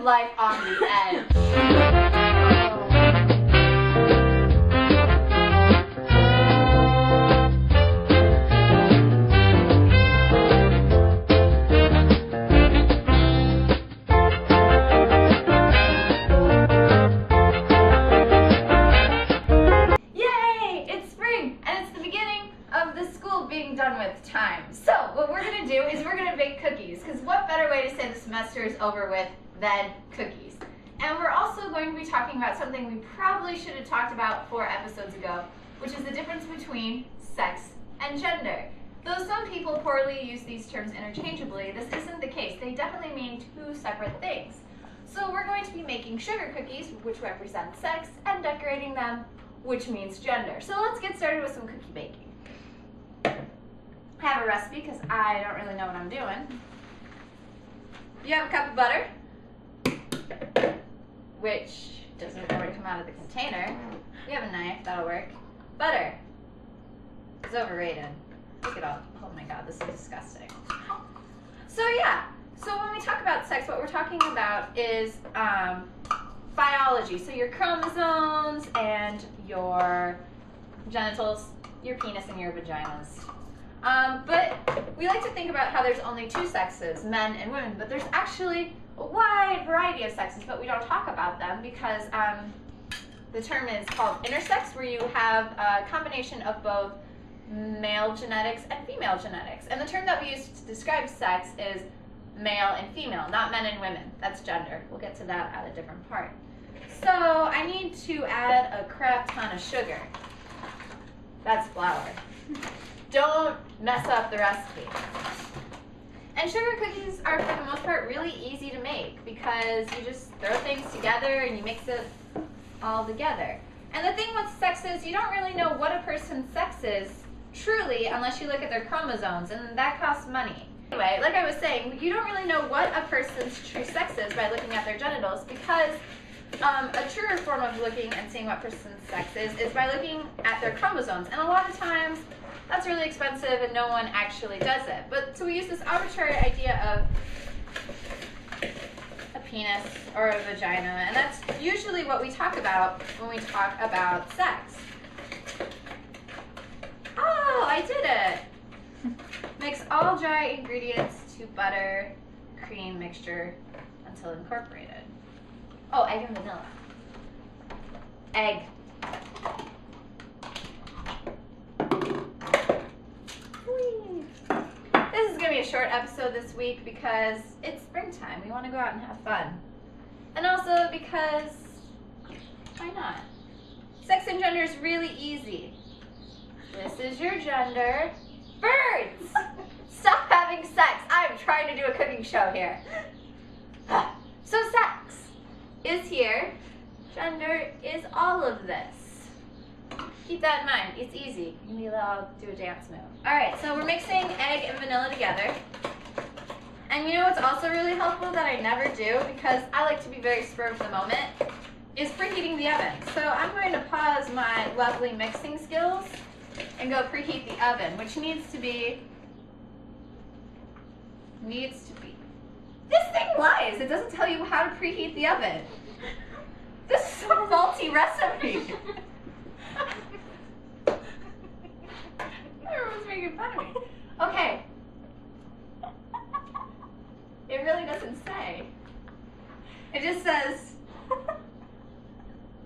of life on the edge. Being done with time. So what we're going to do is we're going to bake cookies, because what better way to say the semester is over with than cookies. And we're also going to be talking about something we probably should have talked about 4 episodes ago, which is the difference between sex and gender. Though some people poorly use these terms interchangeably, this isn't the case. They definitely mean 2 separate things. So we're going to be making sugar cookies, which represent sex, and decorating them, which means gender. So let's get started with some cookie baking. I have a recipe because I don't really know what I'm doing. You have a cup of butter, which doesn't already come out of the container. We have a knife, that'll work. Butter is overrated. Look at all, oh my god, this is disgusting. So yeah, so when we talk about sex, what we're talking about is biology. So your chromosomes and your genitals, your penis and your vaginas. But we like to think about how there's only 2 sexes, men and women, but there's actually a wide variety of sexes, but we don't talk about them because the term is called intersex, where you have a combination of both male genetics and female genetics. And the term that we use to describe sex is male and female, not men and women. That's gender. We'll get to that at a different part. So I need to add a crap ton of sugar. That's flour. Don't mess up the recipe. And sugar cookies are, for the most part, really easy to make because you just throw things together and you mix it all together. And the thing with sex is you don't really know what a person's sex is truly unless you look at their chromosomes, and that costs money. Anyway, like I was saying, you don't really know what a person's true sex is by looking at their genitals, because a truer form of looking and seeing what person's sex is by looking at their chromosomes. And a lot of times, that's really expensive and no one actually does it. But so we use this arbitrary idea of a penis or a vagina, and that's usually what we talk about when we talk about sex. Oh, I did it! Mix all dry ingredients to butter, cream mixture until incorporated. Oh, egg and vanilla. Egg. This is going to be a short episode this week because it's springtime. We want to go out and have fun. And also because, why not? Sex and gender is really easy. This is your gender. Birds! Stop having sex. I'm trying to do a cooking show here. So sex is here. Gender is all of this. Keep that in mind. It's easy. Maybe I'll do a dance move. Alright, so we're mixing egg and vanilla together. And you know what's also really helpful that I never do, because I like to be very spur of the moment, is preheating the oven. So I'm going to pause my lovely mixing skills and go preheat the oven, which needs to be... This thing lies! It doesn't tell you how to preheat the oven. This is a faulty recipe. Everyone's making fun of me. Okay. It really doesn't say. It just says...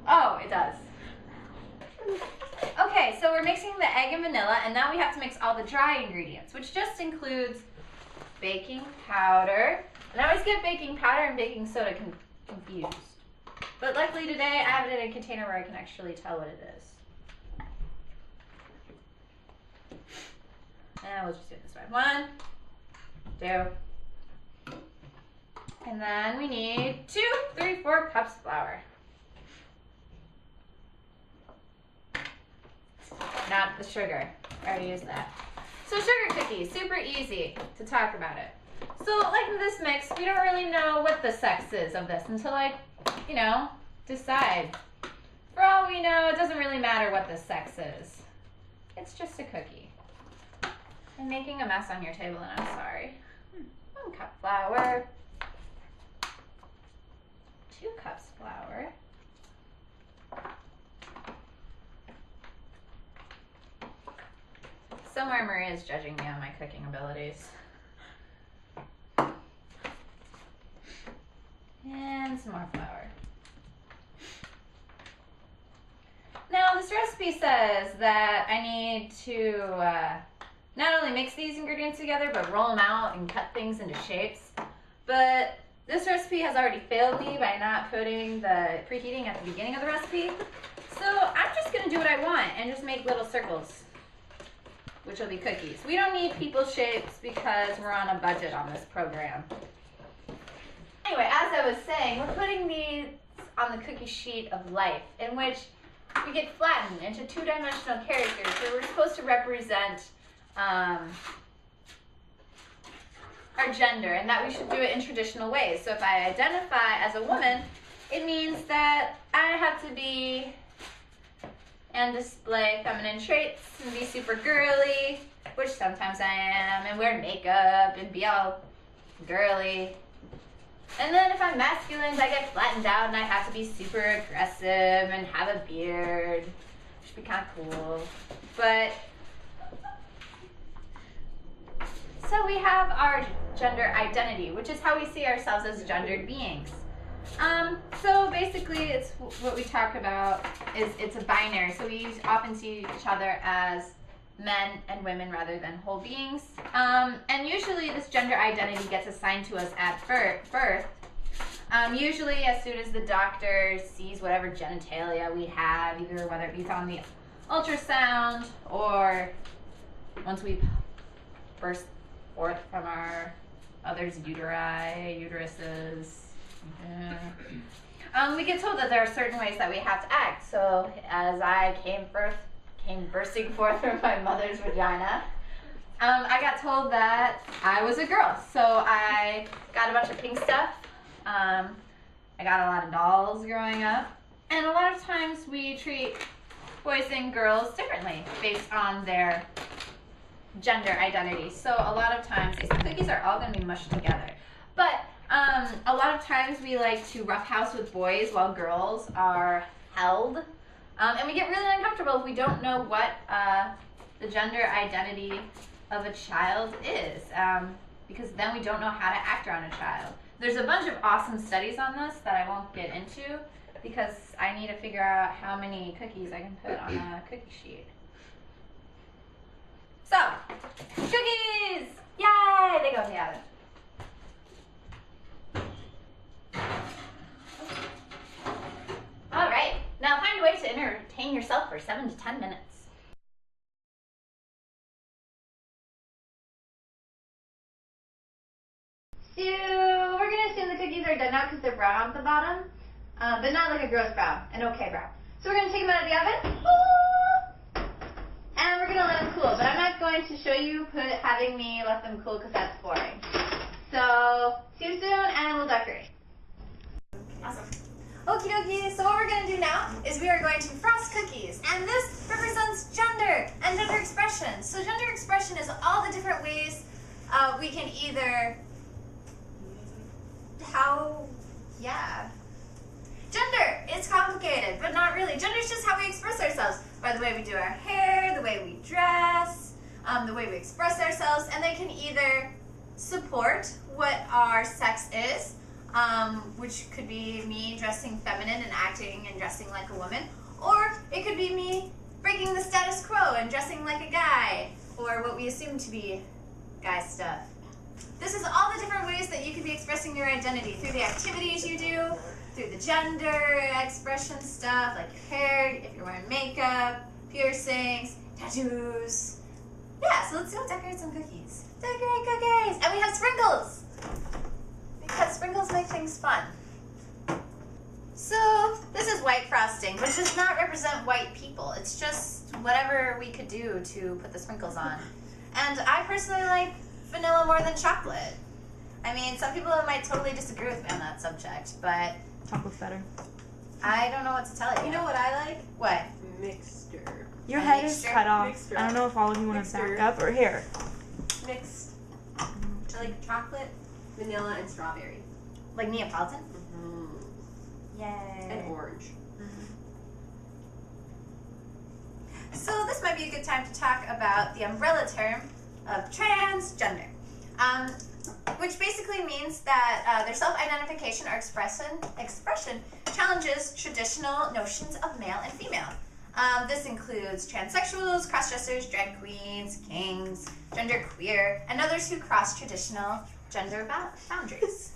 Oh, it does. Okay, so we're mixing the egg and vanilla, and now we have to mix all the dry ingredients, which just includes baking powder. And I always get baking powder and baking soda confused. But luckily today I have it in a container where I can actually tell what it is. And we'll just do it this way. 1, 2. And then we need 2, 3, 4 cups of flour. Not the sugar. I already used that. So sugar cookies, super easy to talk about it. So like in this mix, we don't really know what the sex is of this until I, decide. For all we know, it doesn't really matter what the sex is. It's just a cookie. I'm making a mess on your table and I'm sorry. 1 cup flour. somewhere Maria's judging me on my cooking abilities. And some more flour. Now, this recipe says that I need to not only mix these ingredients together, but roll them out and cut things into shapes. But this recipe has already failed me by not putting the preheating at the beginning of the recipe. So I'm just gonna do what I want and just make little circles, which will be cookies. We don't need people shapes because we're on a budget on this program. Anyway, as I was saying, we're putting these on the cookie sheet of life, in which we get flattened into two-dimensional characters where we're supposed to represent our gender, and that we should do it in traditional ways. So if I identify as a woman, it means that I have to be and display feminine traits and be super girly, which sometimes I am, and wear makeup and be all girly. And then if I'm masculine, I get flattened out and I have to be super aggressive and have a beard, which would be kind of cool. But so we have our gender identity, which is how we see ourselves as gendered beings. So basically, it's what we talk about is it's a binary. So we often see each other as men and women rather than whole beings. And usually this gender identity gets assigned to us at birth. Usually as soon as the doctor sees whatever genitalia we have, either whether it be on the ultrasound or once we burst forth from our others' uteruses. We get told that there are certain ways that we have to act. So as I came bursting forth from my mother's vagina, I got told that I was a girl. So I got a bunch of pink stuff. I got a lot of dolls growing up. And a lot of times we treat boys and girls differently based on their gender identity. So a lot of times these cookies are all going to be mushed together. But a lot of times we like to roughhouse with boys while girls are held. And we get really uncomfortable if we don't know what the gender identity of a child is, because then we don't know how to act around a child. There's a bunch of awesome studies on this that I won't get into because I need to figure out how many cookies I can put on a cookie sheet. So, cookies! Yay! They go in the oven. All right, now find a way to entertain yourself for 7 to 10 minutes. So we're gonna assume the cookies are done now because they're brown at the bottom, but not like a gross brown, an okay brown. So we're gonna take them out of the oven, and we're gonna let them cool. But I'm not going to show you having me let them cool because that's boring. So see you soon, and we'll decorate. Awesome. Okie dokie, so what we're going to do now is we are going to frost cookies. And this represents gender and gender expression. So gender expression is all the different ways we can either, Gender, it's complicated, but not really. Gender is just how we express ourselves. By the way we do our hair, the way we dress, the way we express ourselves. And they can either support what our sex is, which could be me dressing feminine and acting and dressing like a woman, or it could be me breaking the status quo and dressing like a guy, or what we assume to be guy stuff. This is all the different ways that you could be expressing your identity through the activities you do, through the gender expression stuff, like your hair, if you're wearing makeup, piercings, tattoos. Yeah, so let's go decorate some cookies. Decorate cookies! And we have sprinkles! Because sprinkles make things fun. So this is white frosting, which does not represent white people. It's just whatever we could do to put the sprinkles on. And I personally like vanilla more than chocolate. I mean, some people might totally disagree with me on that subject, but chocolate's better. I don't know what to tell you. You know what I like? What? Mixture. Your head is cut off. Mixture. I don't know if all of you want to back up or here. Mixed. I like chocolate, vanilla, and strawberry. Like Neapolitan? Mm-hmm. Yay. And orange. So this might be a good time to talk about the umbrella term of transgender, which basically means that their self-identification or expression challenges traditional notions of male and female. This includes transsexuals, crossdressers, drag queens, kings, genderqueer, and others who cross traditional gender boundaries.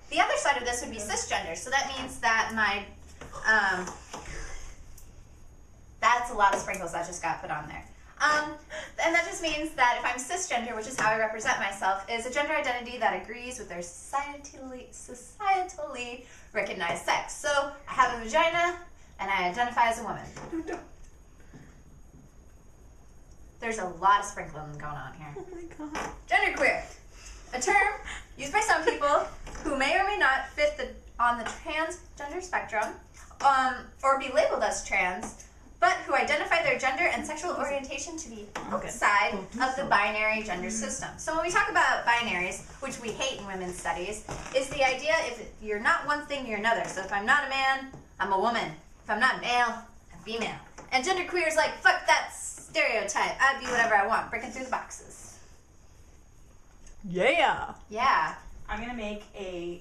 The other side of this would be cisgender. So that means that that's a lot of sprinkles that just got put on there. And that just means that if I'm cisgender, which is how I represent myself, is a gender identity that agrees with their societally recognized sex. So I have a vagina, and I identify as a woman. There's a lot of sprinkling going on here. Oh my god. Genderqueer, a term used by some people who may or may not fit on the transgender spectrum, or be labeled as trans, but who identify their gender and sexual orientation to be outside of the binary gender system. So when we talk about binaries, which we hate in women's studies, is the idea if you're not one thing, you're another. So if I'm not a man, I'm a woman. If I'm not male, I'm female. And genderqueer is like, fuck that stereotype. I'd be whatever I want, breaking through the boxes. Yeah. Yeah. I'm gonna make a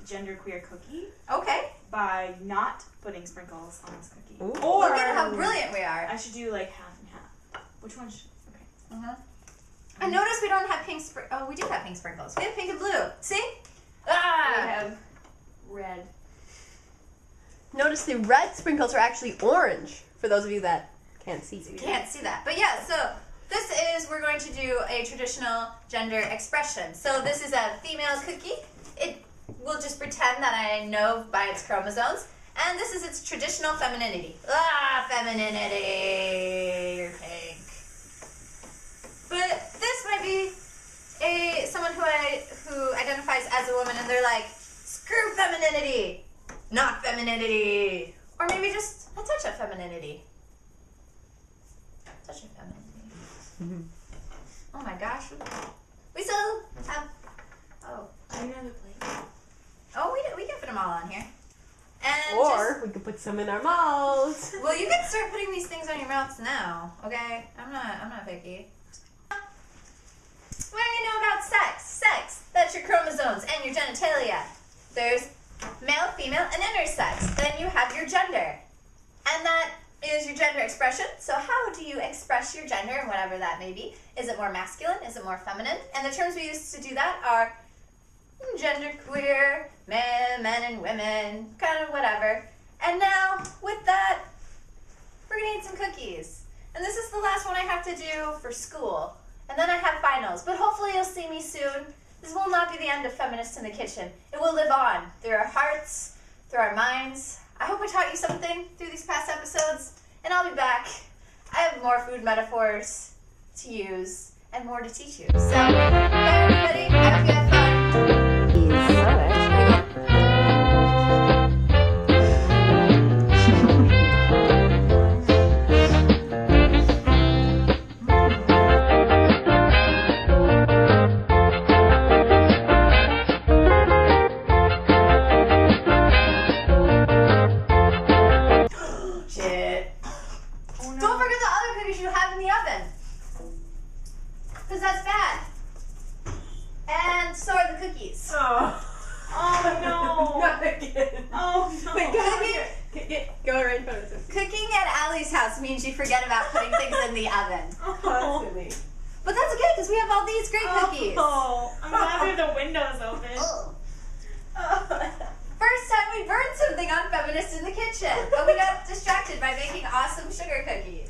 genderqueer cookie Okay. by not putting sprinkles on this cookie. Ooh. Or Look at how brilliant we are. I should do like half and half. Which one should? Okay. Uh-huh. And notice we don't have pink oh, we do have pink sprinkles. We have pink and blue. See? Ah! We have red. Notice the red sprinkles are actually orange, for those of you that can't see. Can't see that. But yeah, so this is, we're going to do a traditional gender expression. So this is a female cookie. It will just pretend that I know by its chromosomes. And this is its traditional femininity. Ah, femininity, you're pink. But this might be someone who identifies as a woman and they're like, screw femininity, not femininity. Or maybe just a touch of femininity. Touch of femininity. Oh my gosh. We still have, I need another plate. we can put them all on here. And Or we could put some in our mouths. well, you can start putting these things on your mouths now, okay? I'm not picky. What do you know about sex? Sex, that's your chromosomes and your genitalia. There's male, female, and intersex. Then you have your gender. And that is your gender expression. So how do you express your gender and whatever that may be? Is it more masculine? Is it more feminine? And the terms we use to do that are genderqueer, men and women, kind of whatever. And now, with that, we're gonna eat some cookies. And this is the last one I have to do for school. And then I have finals. But hopefully you'll see me soon. This will not be the end of Feminist in the Kitchen. It will live on through our hearts, through our minds. I hope I taught you something through these past episodes. And I'll be back. I have more food metaphors to use and more to teach you. So, bye everybody. I hope you had fun. Shit. Oh no. Don't forget the other cookies you have in the oven. Because that's bad. And so are the cookies. Oh. Oh no. Not again. Oh no. Wait, go right in front of us. Cooking at Allie's house means you forget about putting things in the oven. Oh. But that's okay because we have all these great cookies. Oh. I'm glad we have the windows open. Oh. First time we burned something on Feminist in the Kitchen, but we got distracted by making awesome sugar cookies.